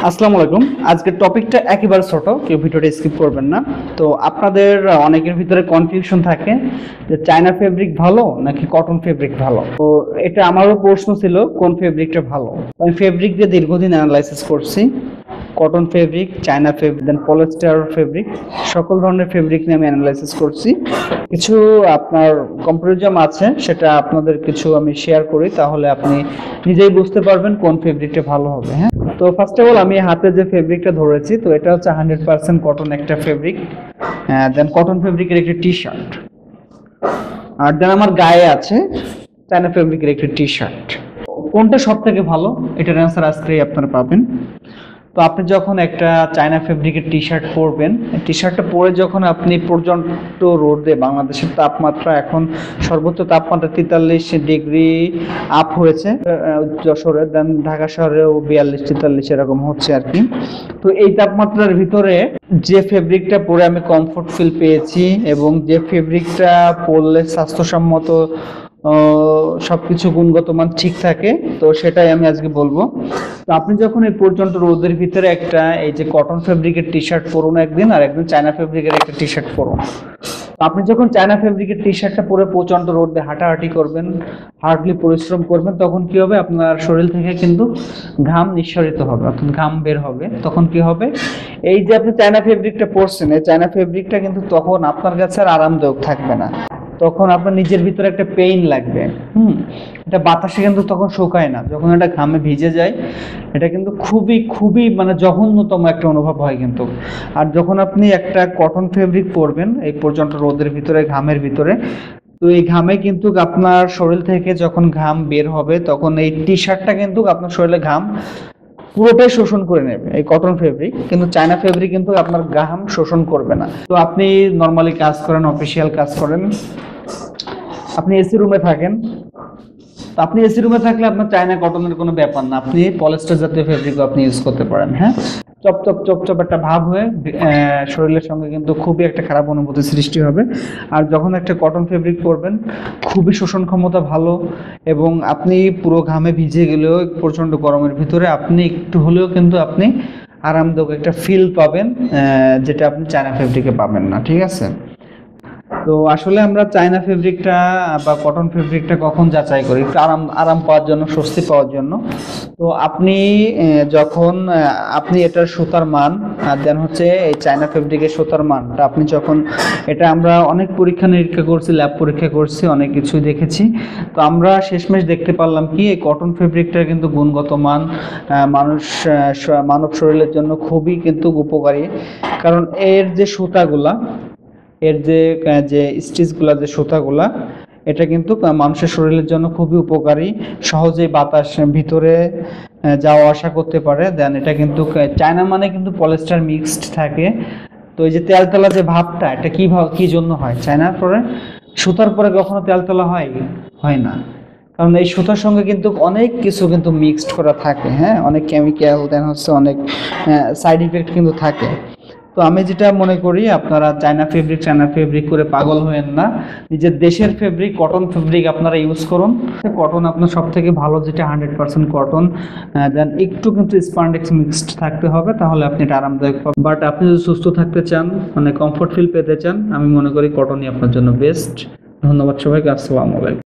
আসসালামু আলাইকুম। আজকের টপিকটা একেবারে ছোট, কেউ ভিডিওটা স্কিপ করবেন না। তো আপনাদের অনেকের ভিতরে কনফিউশন থাকে যে চায়না ফেব্রিক ভালো নাকি কটন ফেব্রিক ভালো। তো এটা আমারও প্রশ্ন ছিল কোন ফেব্রিকটা ভালো। আমি ফেব্রিক দিয়ে দীর্ঘদিন অ্যানালাইসিস করছি, কটন ফেব্রিক, চায়না ফেব্রিক, দেন পলিস্টার ফেব্রিক, সকল ধরনের ফেব্রিক নিয়ে আমি অ্যানালাইসিস করছি। কিছু আপনার কম্পারিজম আছে, সেটা আপনাদের কিছু আমি শেয়ার করি, তাহলে আপনি নিজেই বুঝতে পারবেন কোন ফেব্রিকটা ভালো হবে। হ্যাঁ, তো ফার্স্ট অফ অল আমি হাতে যে ফেব্রিকটা ধরেছি, তো এটা হচ্ছে 100% কটন একটা ফেব্রিক। দেন কটন ফেব্রিকের একটা টি শার্ট, আর দেন আমার গায়ে আছে চায়না ফেব্রিকের একটা টি শার্ট। কোনটা সব থেকে ভালো, এটার অ্যান্সার আজকেই আপনারা পাবেন। তো আপনি যখন একটা চায়না ফেব্রিকের টি শার্ট পরবেন, টি শার্টটা পরে যখন আপনি প্রচণ্ড রোদে, বাংলাদেশের তাপমাত্রা এখন সর্বোচ্চ তাপমাত্রা 43 ডিগ্রি আপ হয়েছে যশোরে, দেন ঢাকা শহরেও 42-43 এরকম হচ্ছে আর কি। তো এই তাপমাত্রার ভিতরে যে ফেব্রিকটা পরে আমি কমফোর্ট ফিল পেয়েছি এবং যে ফেব্রিকটা পরলে স্বাস্থ্যসম্মত সবকিছু গুণগত মান ঠিক থাকে, তো সেটাই আমি আজকে বলবো। তো আপনি যখন এই পর্যন্ত রোদের ভিতরে একটা এই যে কটন ফেব্রিকের টি শার্ট পরুন একদিন, আর একদিন চায়না ফেব্রিকের একটা টি শার্ট পরুন। আপনি যখন চায়না ফেব্রিকের টি শার্টটা পরে প্রচন্ড রোদে হাঁটাহাঁটি করবেন, হার্ডলি পরিশ্রম করবেন, তখন কি হবে, আপনার শরীর থেকে কিন্তু ঘাম নিঃসরিত হবে, অর্থাৎ ঘাম বের হবে। তখন কি হবে, এই যে আপনি চায়না ফেব্রিকটা পরছেন, এই চায়না ফেব্রিকটা কিন্তু তখন আপনার কাছে আর আরামদায়ক থাকবে না, তখন আপনার নিজের ভিতরে একটা পেইন লাগবে। এটা বাতাসে কিন্তু তখন শুকায় না, যখন এটা ঘামে ভিজে যায়, এটা কিন্তু খুবই খুবই মানে জঘন্যতম একটা অনুভব হয় কিন্তু। আর যখন আপনি একটা কটন ফেব্রিক পরবেন এই পর্যন্ত রোদের ভিতরে, ঘামের ভিতরে, তো এই ঘামে কিন্তু আপনার শরীর থেকে যখন ঘাম বের হবে, তখন এই টি শার্টটা কিন্তু আপনার শরীরে ঘাম পুরোটাই শোষণ করে নেবে, এই কটন ফেব্রিক। কিন্তু চায়না ফেব্রিক কিন্তু আপনার ঘাম শোষণ করবে না। তো আপনি নর্মালি কাজ করেন, অফিসিয়াল কাজ করেন, আপনি এসি রুমে থাকেন, তো আপনি এসি রুমে থাকলে আপনার চায়না কটনের কোনো ব্যাপার না, আপনি পলিস্টার জাতীয় ফেব্রিকও আপনি ইউজ করতে পারেন। হ্যাঁ, চপচপ চপচপ একটা ভাব হয়ে শরীরের সঙ্গে কিন্তু খুবই একটা খারাপ অনুভূতি সৃষ্টি হবে। আর যখন একটা কটন ফেব্রিক পরবেন, খুবই শোষণ ক্ষমতা ভালো, এবং আপনি পুরো ঘামে ভিজে গেলেও প্রচণ্ড গরমের ভিতরে আপনি একটু হলেও কিন্তু আপনি আরামদায়ক একটা ফিল পাবেন, যেটা আপনি চায়না ফেব্রিকে পাবেন না। ঠিক আছে, তো আসলে আমরা চায়না ফেব্রিকটা বা কটন ফেব্রিকটা কখন যাচাই করি, একটু আরাম আরাম পাওয়ার জন্য, স্বস্তি পাওয়ার জন্য। তো আপনি যখন আপনি এটার সুতার মান, আর দেন হচ্ছে এই চায়না ফেব্রিকের সুতার মানটা আপনি যখন, এটা আমরা অনেক পরীক্ষা নিরীক্ষা করছি, ল্যাব পরীক্ষা করছি, অনেক কিছুই দেখেছি। তো আমরা শেষমেশ দেখতে পারলাম কি, এই কটন ফেব্রিকটার কিন্তু গুণগত মান মানব শরীরের জন্য খুবই কিন্তু উপকারী। কারণ এর যে সুতাগুলা, এর যে যে স্টিচগুলা, যে সুতাগুলা, এটা কিন্তু মানুষের শরীরের জন্য খুবই উপকারী, সহজেই বাতাস ভিতরে যাওয়া আসা করতে পারে। দেন এটা কিন্তু চায়না মানে কিন্তু পলিস্টার মিক্সড থাকে। তো এই যে তেলতেলা যে ভাবটা, এটা কি জন্য হয়, চায়নার পরে সুতার পরে কখনো তেলতেলা হয়? হয় না, কারণ এই সুতার সঙ্গে কিন্তু অনেক কিছু কিন্তু মিক্সড করা থাকে। হ্যাঁ, অনেক কেমিক্যাল, দেন হচ্ছে অনেক সাইড ইফেক্ট কিন্তু থাকে। তো আমি যেটা মনে করি, আপনারা চায়না ফেব্রিক করে পাগল হয়েন না, নিজের দেশের ফেব্রিক, কটন ফেব্রিক আপনারা ইউজ করুন। কটন আপনার সব থেকে ভালো, যেটা 100% কটন, দেন একটু কিন্তু স্পান্ডেক্স মিক্সড থাকতে হবে, তাহলে আপনি এটা আরামদায়ক পাবেন। বাট আপনি যদি সুস্থ থাকতে চান, মানে কমফোর্ট ফিল পেতে চান, আমি মনে করি কটনই আপনার জন্য বেস্ট। ধন্যবাদ সবাইকে, আসসালামু আলাইকুম।